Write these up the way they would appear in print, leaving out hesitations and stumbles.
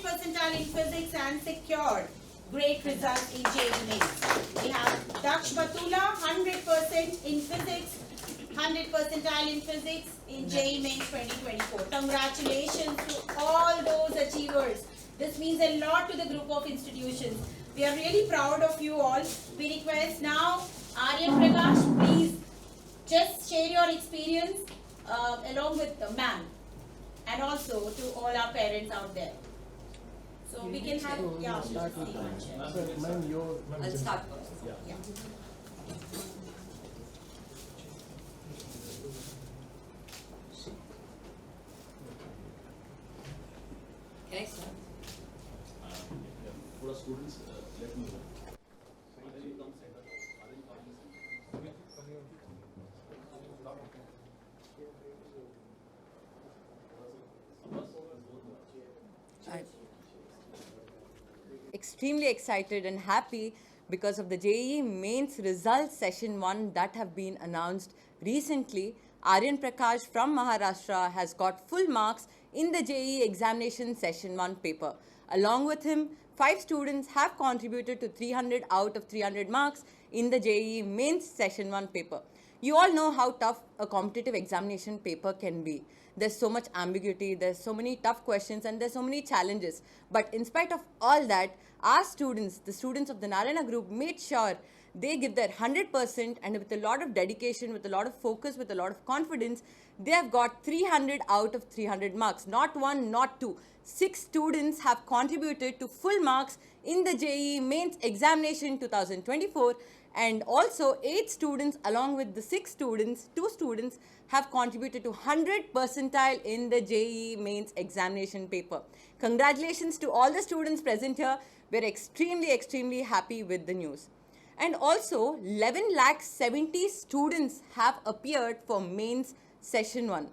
percentile in physics and secured great results in JEE Mains. We have Daksh Batula, 100% in physics, 100 percentile in physics in JEE Mains 2024. Congratulations to all those achievers. This means a lot to the group of institutions. We are really proud of you all. We request now Aryan Prakash, please just share your experience along with the ma'am and also to all our parents out there. So we can have, yeah, start with I'll start first. Yeah. Can I start? For the students, let me know. Extremely excited and happy because of the JEE Mains results session 1 that have been announced recently. Aryan Prakash from Maharashtra has got full marks in the JEE examination session 1 paper. Along with him, 5 students have contributed to 300 out of 300 marks in the JEE Mains session 1 paper. You all know how tough a competitive examination paper can be. There's so much ambiguity, there's so many tough questions, and there's so many challenges. But in spite of all that, our students, the students of the Narayana group, made sure They give their 100%, and with a lot of dedication, with a lot of focus, with a lot of confidence, they have got 300 out of 300 marks. Not one, not two. 6 students have contributed to full marks in the JEE Mains Examination 2024, and also 8 students along with the 6 students, 2 students have contributed to 100 percentile in the JEE Mains Examination paper. Congratulations to all the students present here. We're extremely happy with the news. And also 11 lakh 70 students have appeared for mains session 1.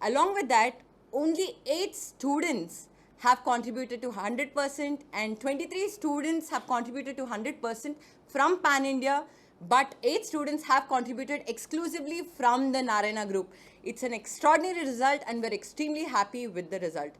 Along with that, only 8 students have contributed to 100% and 23 students have contributed to 100% from Pan India, but 8 students have contributed exclusively from the Narayana group. It's an extraordinary result and we're extremely happy with the result.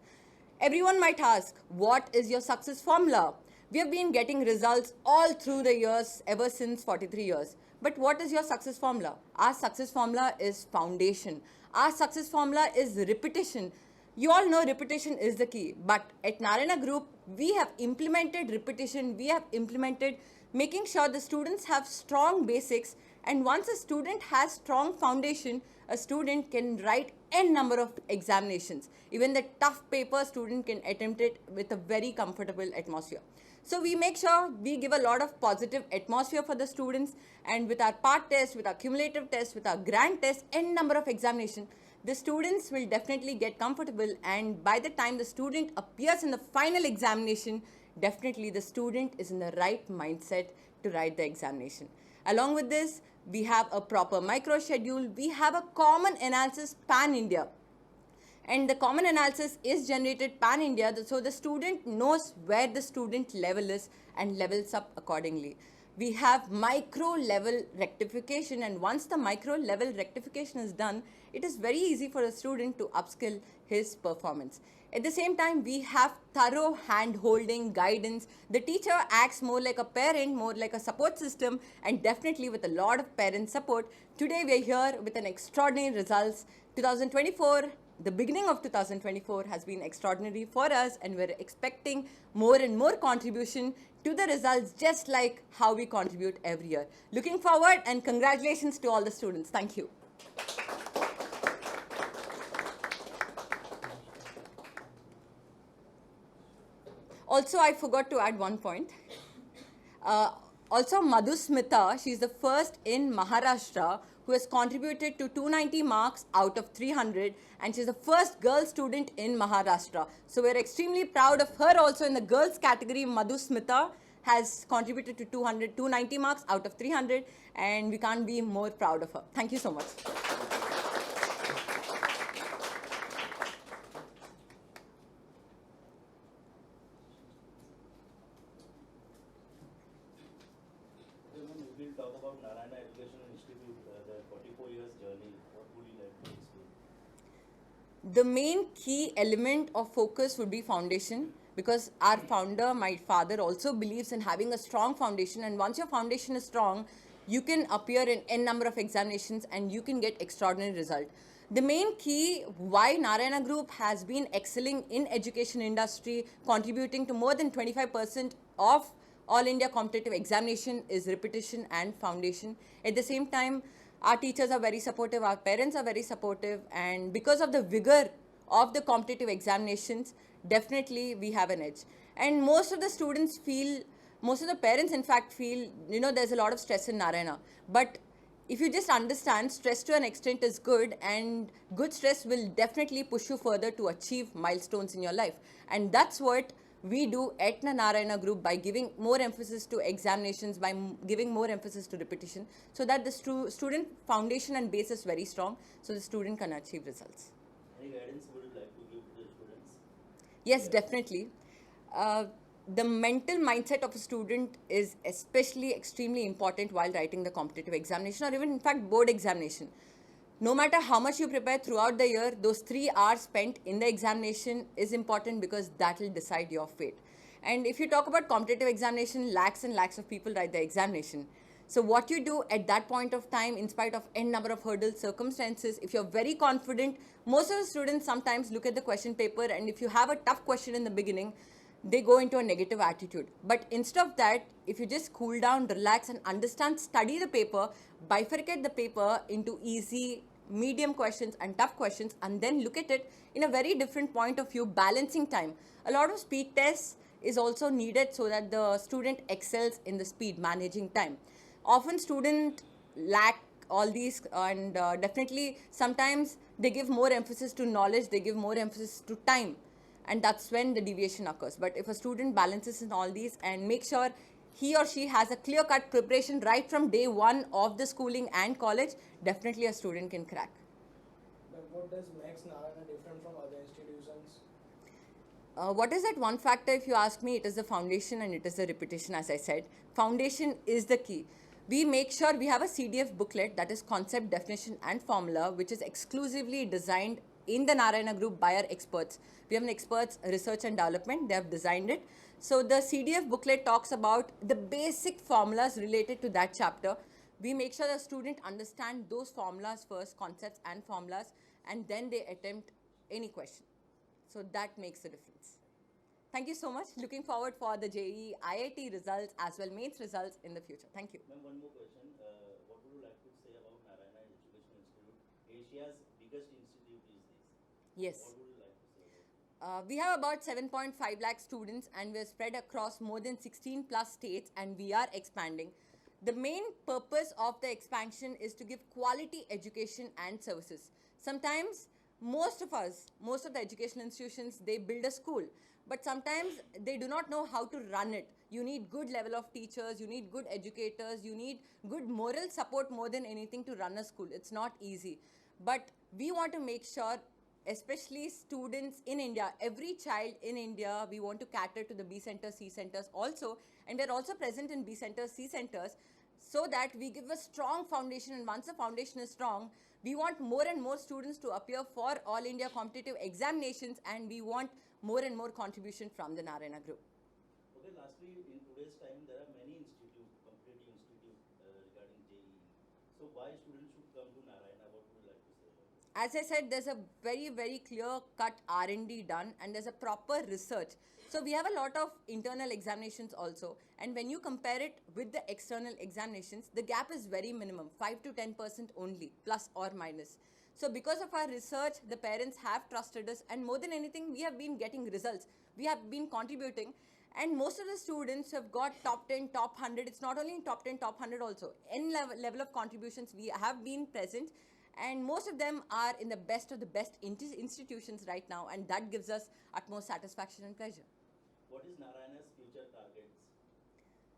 Everyone might ask, what is your success formula? We have been getting results all through the years, ever since 43 years. But what is your success formula? Our success formula is foundation. Our success formula is repetition. You all know repetition is the key. But at Narayana Group, we have implemented repetition. We have implemented making sure the students have strong basics. And once a student has strong foundation, a student can write n number of examinations. Even the tough paper, student can attempt it with a very comfortable atmosphere. So we make sure we give a lot of positive atmosphere for the students, and with our part test, with our cumulative test, with our grand test, n number of examination, the students will definitely get comfortable, and by the time the student appears in the final examination, definitely the student is in the right mindset to write the examination. Along with this, we have a proper micro schedule, we have a common analysis pan India. And the common analysis is generated pan India, so the student knows where the student level is and levels up accordingly. We have micro level rectification, and once the micro level rectification is done, it is very easy for a student to upskill his performance. At the same time, we have thorough hand-holding guidance. The teacher acts more like a parent, more like a support system, and definitely with a lot of parent support. Today we are here with an extraordinary results. 2024, the beginning of 2024 has been extraordinary for us, and we're expecting more and more contribution to the results, just like how we contribute every year. Looking forward, and congratulations to all the students. Thank you. Also, I forgot to add one point. Also, Madhusmita, she is the first in Maharashtra who has contributed to 290 marks out of 300, and she's the first girl student in Maharashtra. So we're extremely proud of her also in the girls category. Madhusmita has contributed to 290 marks out of 300, and we can't be more proud of her. Thank you so much. We'll talk about Narayana Education Institute, their 44 years journey. What would you like to explain? The main key element of focus would be foundation, because our founder, my father, also believes in having a strong foundation, and once your foundation is strong, you can appear in n number of examinations and you can get extraordinary result. The main key why Narayana Group has been excelling in education industry, contributing to more than 25% of all India competitive examination is repetition and foundation. At the same time, our teachers are very supportive, our parents are very supportive, and because of the vigor of the competitive examinations, definitely we have an edge. And most of the students feel, most of the parents in fact feel, there's a lot of stress in Narayana. But if you just understand, stress to an extent is good, and good stress will definitely push you further to achieve milestones in your life. And that's what we do at Narayana Group by giving more emphasis to examinations, by giving more emphasis to repetition, so that the student foundation and base is very strong, so the student can achieve results. Any guidance would you like to give to the students? Yes, definitely. The mental mindset of a student is especially extremely important while writing the competitive examination, or even in fact board examination. No matter how much you prepare throughout the year, those 3 hours spent in the examination is important, because that will decide your fate. And if you talk about competitive examination, lakhs and lakhs of people write the examination. So what you do at that point of time, in spite of n number of hurdles, circumstances, if you're very confident, most of the students sometimes look at the question paper, and if you have a tough question in the beginning, they go into a negative attitude. But instead of that, if you just cool down, relax and understand, study the paper, bifurcate the paper into easy, medium questions and tough questions, and then look at it in a very different point of view, balancing time. A lot of speed tests is also needed so that the student excels in the speed, managing time. Often student lack all these, and definitely sometimes they give more emphasis to knowledge, they give more emphasis to time, and that's when the deviation occurs. But if a student balances in all these and make sure he or she has a clear-cut preparation right from day one of the schooling and college, definitely a student can crack. But what does makes Narayana different from other institutions? What is that one factor? If you ask me, it is the foundation and it is the repetition. As I said, foundation is the key. We make sure we have a CDF booklet, that is concept, definition and formula, which is exclusively designed in the Narayana group by our experts. We have an experts research and development, they have designed it. So the CDF booklet talks about the basic formulas related to that chapter. We make sure the student understand those formulas first, concepts and formulas, and then they attempt any question. So that makes a difference. Thank you so much. Looking forward for the JEE IIT results as well mains results in the future. Thank you. Ma'am, one more question. What would you like to say about Narayana Educational Institute? Asia's biggest institute is this. Yes. What would you like to say about it? We have about 7.5 lakh students and we are spread across more than 16 plus states, and we are expanding. The main purpose of the expansion is to give quality education and services. Sometimes most of the educational institutions, they build a school, but sometimes they do not know how to run it. You need good level of teachers, you need good educators, you need good moral support more than anything to run a school. It's not easy. But we want to make sure, especially students in India, every child in India, we want to cater to the B centers, C centers also, and we're also present in B centers, C centers, so that we give a strong foundation. And once the foundation is strong, we want more and more students to appear for all India competitive examinations, and we want more and more contribution from the Narayana group. Okay, lastly, in today's time, there are many competitive institutes regarding JEE. So why students should come to Narayana? What would you like to say about it? As I said, there's a very, very clear-cut R&D done, and there's a proper research. So we have a lot of internal examinations also, and when you compare it with the external examinations, the gap is very minimum, 5 to 10% only, plus or minus. So because of our research, the parents have trusted us, and more than anything, we have been getting results. We have been contributing, and most of the students have got top 10, top 100. It's not only in top 10, top 100 also. N level of contributions we have been present, and most of them are in the best of the best institutions right now, and that gives us utmost satisfaction and pleasure. What is Narayana's future targets?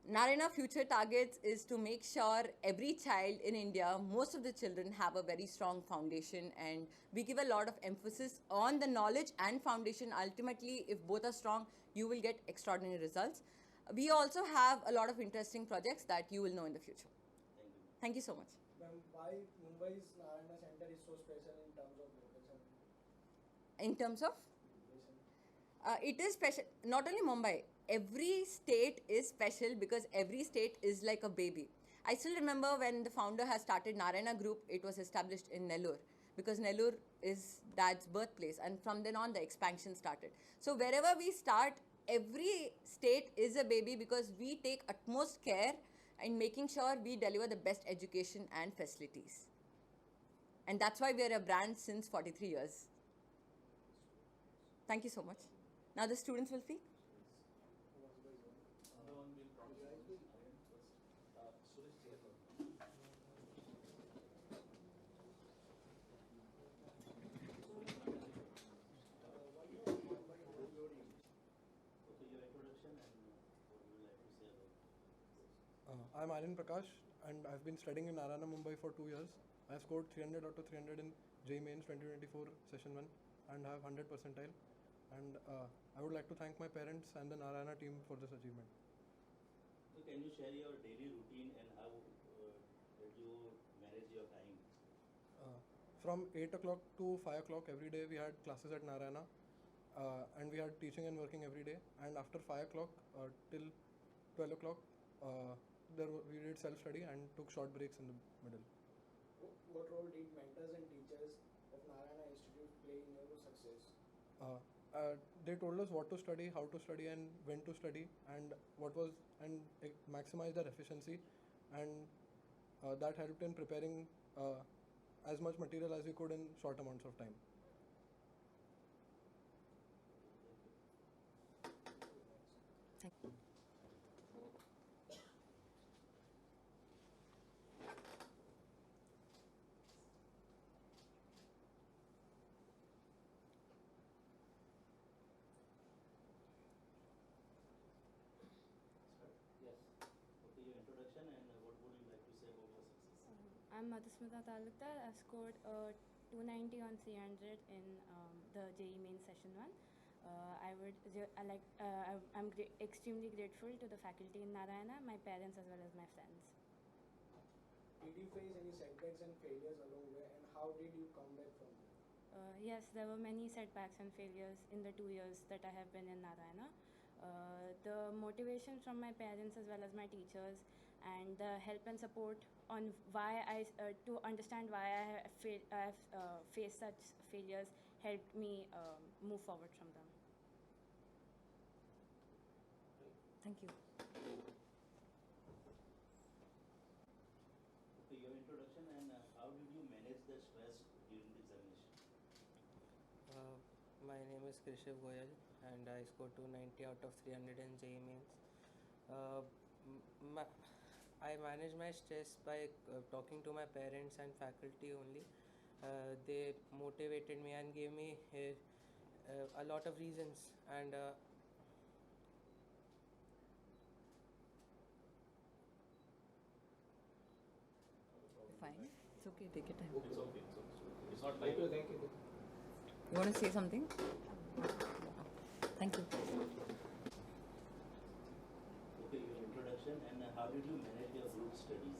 Narayana future targets is to make sure every child in India, most of the children, have a very strong foundation, and we give a lot of emphasis on the knowledge and foundation. Ultimately, if both are strong, you will get extraordinary results. We also have a lot of interesting projects that you will know in the future. Thank you. Thank you so much. Ma'am, why Mumbai's Narayana Center is so special in terms of location? In terms of? It is special, not only Mumbai, every state is special because every state is like a baby. I still remember when the founder has started Narayana Group, it was established in Nellore because Nellore is dad's birthplace, and from then on the expansion started. So wherever we start, every state is a baby because we take utmost care in making sure we deliver the best education and facilities. And that's why we are a brand since 43 years. Thank you so much. Now the students will speak. I'm Narayana Prakash, and I've been studying in Narayana, Mumbai for 2 years. I've scored 300 out of 300 in JEE Mains 2024 Session 1 and have 100 percentile. And I would like to thank my parents and the Narayana team for this achievement. So can you share your daily routine and how did you manage your time? From 8 o'clock to 5 o'clock every day we had classes at Narayana, and we had teaching and working every day. And after 5 o'clock till 12 o'clock, we did self-study and took short breaks in the middle. What role did mentors and teachers of Narayana Institute play in your success? they told us what to study, how to study, and when to study, and maximize their efficiency, and that helped in preparing as much material as we could in short amounts of time. Thank you. Yes. Okay, your introduction and what would you like to say about your success? I'm Madhusmita Talukdar. I scored 290 on 300 in the JEE Main Session 1. I'm extremely grateful to the faculty in Narayana, my parents as well as my friends. Did you face any setbacks and failures along the way, and how did you come back from them? Yes, there were many setbacks and failures in the 2 years that I have been in Narayana. The motivation from my parents as well as my teachers, and the help and support on to understand why I have faced such failures helped me move forward from them. Thank you. Okay, your introduction and how did you manage the stress during the examination? My name is Krishiv Goyal and I scored 290 out of 300 in JEE Mains. I manage my stress by talking to my parents and faculty only. They motivated me and gave me a lot of reasons, and Fine. It's okay. Take your time. It's okay. It's not like Thank you. You want to say something? Thank you. okay, your introduction and how did you manage your group studies?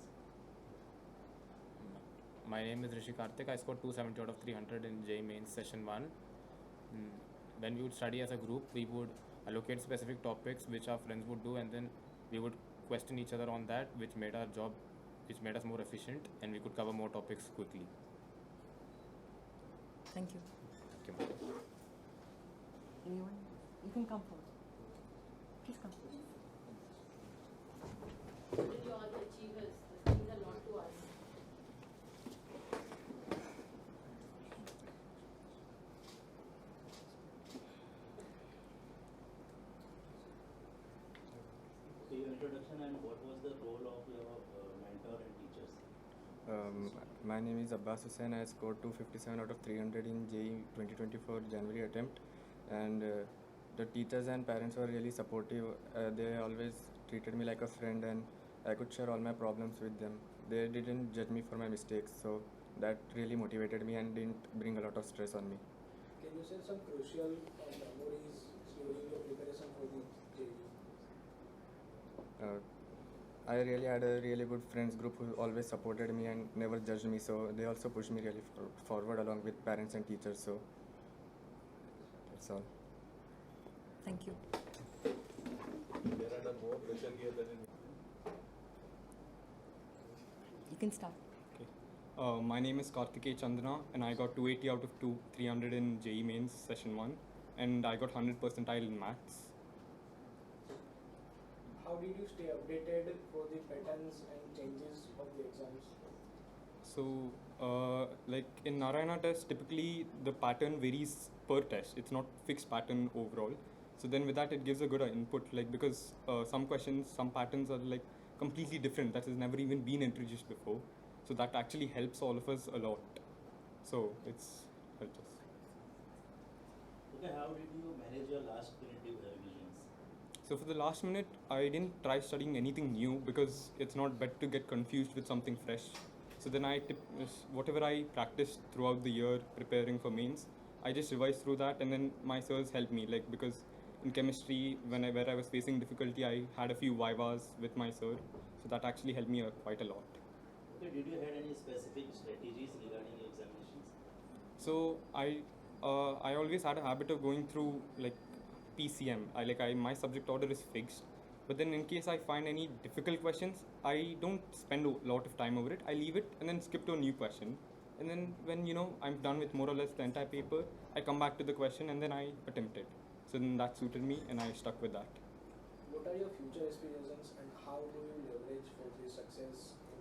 My name is Rishi Karthik. I scored 270 out of 300 in JEE Mains Session 1. When we would study as a group, we would allocate specific topics which our friends would do, and then we would question each other on that, which made our job, which made us more efficient, and we could cover more topics quickly. Thank you. Thank you. Anyone? You can come forward. Please come. You are the achievers. This means a lot to us. Okay, your introduction and what was the role of your mentor and teachers? My name is Abbas Hussain. I scored 257 out of 300 in JEE 2024 January attempt, and the teachers and parents were really supportive. They always treated me like a friend, and I could share all my problems with them. They didn't judge me for my mistakes, so that really motivated me and didn't bring a lot of stress on me. Can you share some crucial memories during your preparation for the JEE? I really had a really good friends group who always supported me and never judged me, so they also pushed me really forward along with parents and teachers, so that's all. Thank you. There are more pressure here than in. You can start. My name is Karthikeya Chandana, and I got 280 out of 300 in JEE Mains Session 1, and I got 100 percentile in maths. How did you stay updated for the patterns and changes of the exams? So, like in Narayana test, typically the pattern varies per test. It's not fixed pattern overall. So then with that, it gives a good input, like because some questions, some patterns are like completely different. That has never even been introduced before. So that actually helps all of us a lot. So it's helped us. Okay, how did you manage your last minute revisions? So for the last minute, I didn't try studying anything new because it's not better to get confused with something fresh. So then whatever I practiced throughout the year preparing for mains, I just revised through that, and then my sirs helped me, like because in chemistry, where I was facing difficulty, I had a few vivas with my sir, so that actually helped me quite a lot. Okay, did you have any specific strategies regarding your examinations? So I always had a habit of going through like PCM. My subject order is fixed, but then in case I find any difficult questions, I don't spend a lot of time over it. I leave it and then skip to a new question. And then when I'm done with more or less the entire paper, I come back to the question and then I attempt it. So then that suited me and I stuck with that. What are your future aspirations and how do you leverage for this success in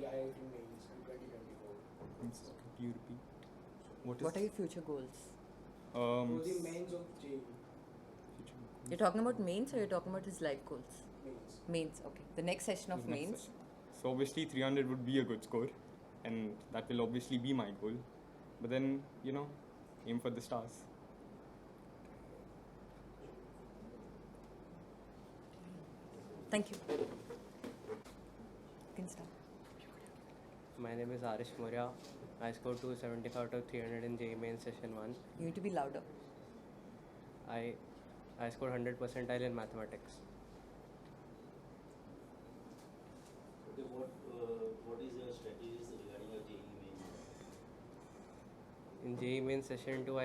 JIIT mains in 2024? Can you repeat? What are your future goals? For the mains of JEE You're talking about mains or you're talking about his life goals? mains. Mains, okay. The next session of The next mains. session. So obviously 300 would be a good score and that will obviously be my goal. But then, aim for the stars. Thank you. You can start. My name is Arish Moria. I scored 275 out of 300 in JEE Main Session 1. You need to be louder. I scored 100 percentile in mathematics. Okay, what is your strategies regarding your JEE main? In JEE Main Session 2,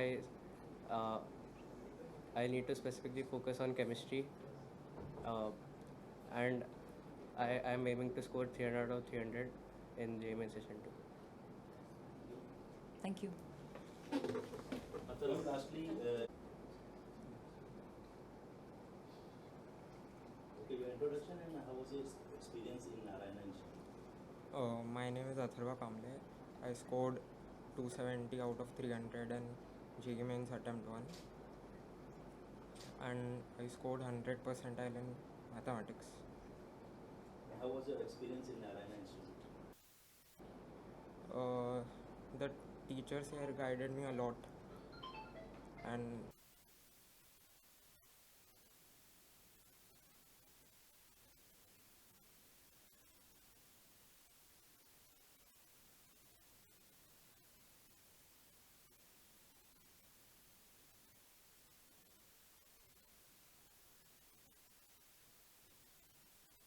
I need to specifically focus on chemistry, and I am aiming to score 300 out of 300 in JEE Main Session 2. Thank you. Lastly, okay, your introduction and how was your experience in Narayana Institute? My name is Atharva Kamble. I scored 270 out of 300 in JEE Mains attempt 1 and I scored 100 percentile in mathematics. How was your experience in Narayana Institute? The teachers here guided me a lot and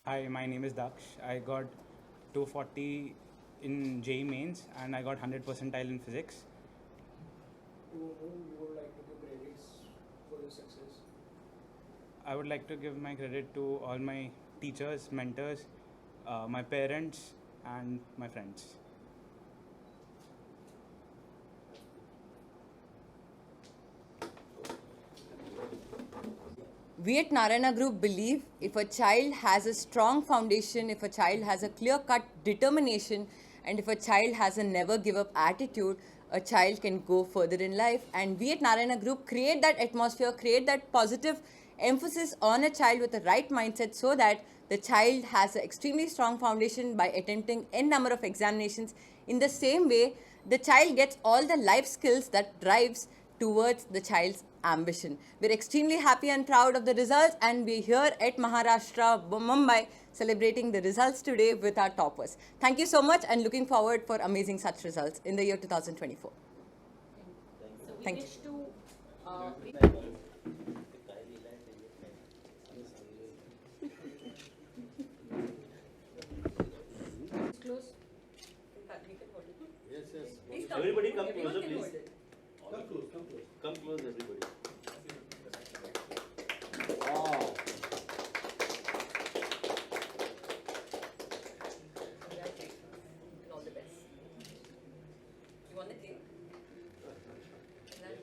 Hi, my name is Daksh. I got 240 in JEE mains and I got 100 percentile in physics. To whom you would like to give credits for your success? I would like to give my credit to all my teachers, mentors, my parents and my friends. We at Narayana Group believe if a child has a strong foundation, if a child has a clear-cut determination, and if a child has a never-give-up attitude, a child can go further in life. And we at Narayana Group create that atmosphere, create that positive emphasis on a child with the right mindset so that the child has an extremely strong foundation by attempting n number of examinations. In the same way, the child gets all the life skills that drives towards the child's ambition. We're extremely happy and proud of the results, and we're here at Maharashtra, Mumbai, celebrating the results today with our toppers. Thank you so much and looking forward for amazing such results in the year 2024. Thank you. Close. Yes, yes. Please come. Everybody come Everyone closer, can please. hold it. Come close, come close. Come close, everybody. And all the best. You want the cake? Let it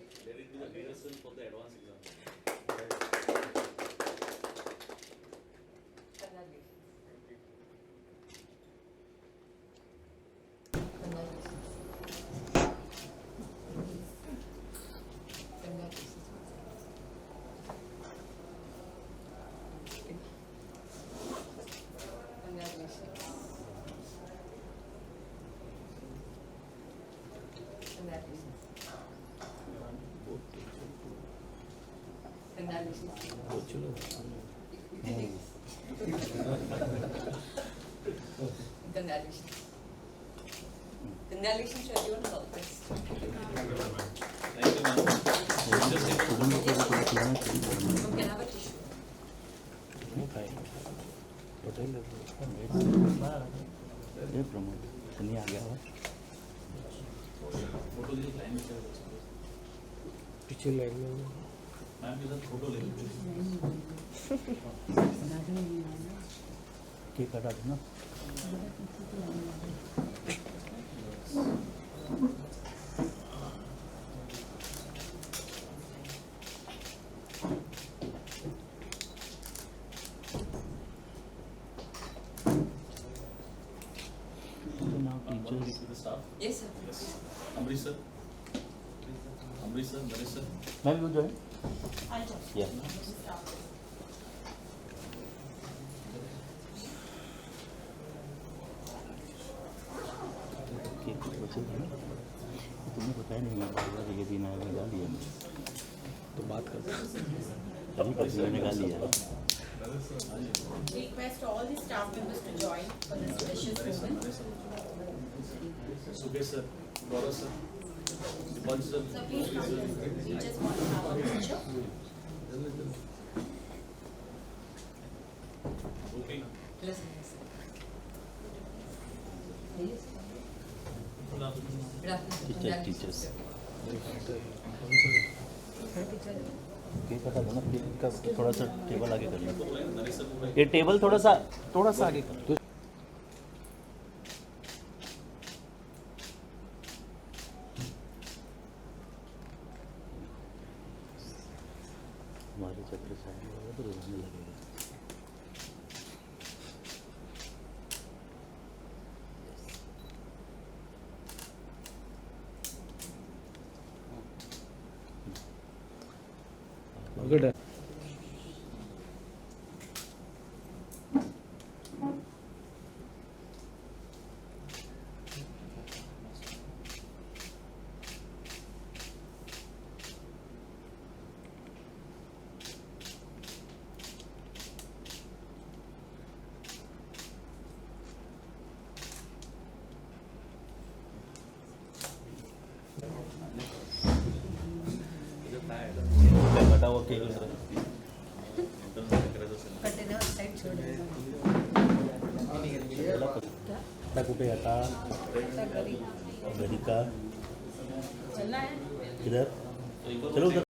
be the rehearsal for the advanced exam. Congratulations. Congratulations to everyone and all the best. Thank you, ma'am. You can have a tissue. पीछे line में ma'am के साथ photo ले लीजिए। Cake काटा दो ना। Ma'am, you join? I'll join. Yeah. तुम्हें बताया नहीं मैं बार बार ये दिन आया लगा लिया तो बात करते अभी बस मैंने लगा लिया Request all the staff members to join for this precious moment. Sukesh sir, Gaurav sir, Panch sir. So please come. We just want to have a picture. Teachers. पता ना का थोड़ा सा टेबल आगे कर लो ये टेबल थोड़ा सा आगे कर हमारे चक्र से तो रोने लगेगा Good. बताओ केक कुठे आता घरी का किधर चलो उधर